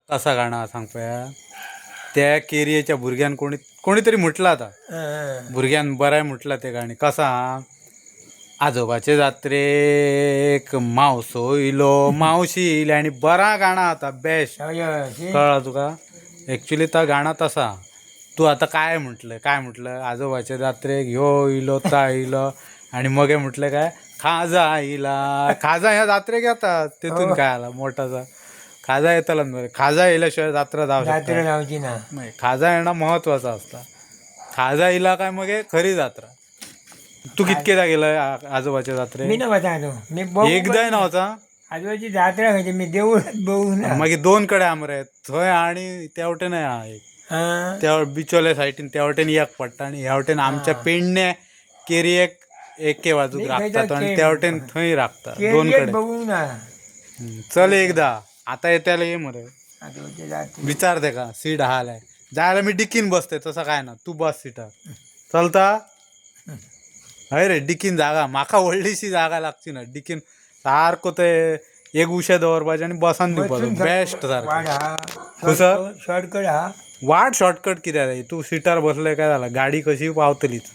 कसा गाणं सांग पया त्या केरियेच्या भुरग्यान कोणीतरी म्हटलं आता भुरग्यान बराय म्हटलं ते गाणी कसा आजोबाचे जात्रेक मावसो इलो मावशी इली आणि बरा गाणं आता बेस्ट कळलं तुका ॲक्च्युली तर गाणं तसा तू आता काय म्हटलं आजोबाच्या जात्रेक ह्यो इलो ता इलो आणि मग हे म्हटलं काय खाजा इला खाजा ह्या जात्रेक येतात तिथून काय आला मोठाचा खाजा येताला बरं खाजा येल्याशिवाय जात्रा जात्रा जावची ना नाही खाजा येणं महत्वाचा असता खाजा इला काय मग हे खरी जात्रा तू कितकेदा गेलाय आजोबाच्या जात्रेत मी ना बतातो मी बघू एकदाय नव्हता आजोबाची जात्रा खायची मी देऊळात बघू ना मागीर दोन कडे आमरे थंय आणि त्यावटेन हा एक त्या बिचोले सायटीन त्यावटेन एक पडटा आणि ह्या वटेन आमच्या पेडण्या केरियेक एके बाजूक मी राखतात खंयच्या आणि त्या वटेन थंय राखतात दोन केरळेत कडे बघू ना चल एकदा आता येत्याला ये मरे आजोबाची जात्रा विचारते का सीट हालाय जायला मी डिकीन बसते तसं काय ना तू बस सीटार चलता हय रे डिकीन जागा माका व्हडलीशी जागा लागची ना डिकीन सारको ते एक उशे दवरपाचे आणि बसान दिवपाचो बेस्ट वाड सारखं हा सर शॉर्टकट हा वाट शॉर्टकट कित्याक रे तू सीटार बसले काय झाला गाडी कशी पावतलीच